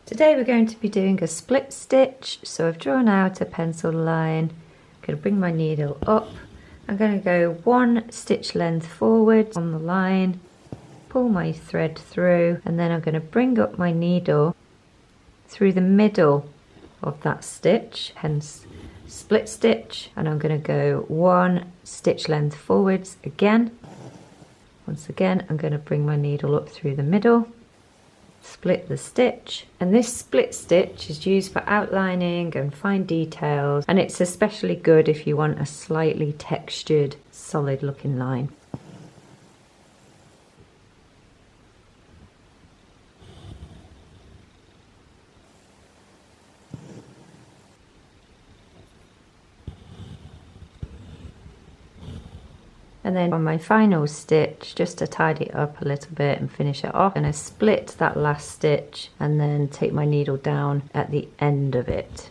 Today we're going to be doing a split stitch, so I've drawn out a pencil line. I'm going to bring my needle up. I'm going to go 1 stitch length forward on the line, pull my thread through, and then I'm going to bring up my needle through the middle of that stitch, hence split stitch, and I'm going to go 1 stitch length forwards again. Once again, I'm going to bring my needle up through the middle, split the stitch, and this split stitch is used for outlining and fine details, and it's especially good if you want a slightly textured, solid looking line. And then on my final stitch, just to tidy it up a little bit and finish it off, I'm going to split that last stitch and then take my needle down at the end of it.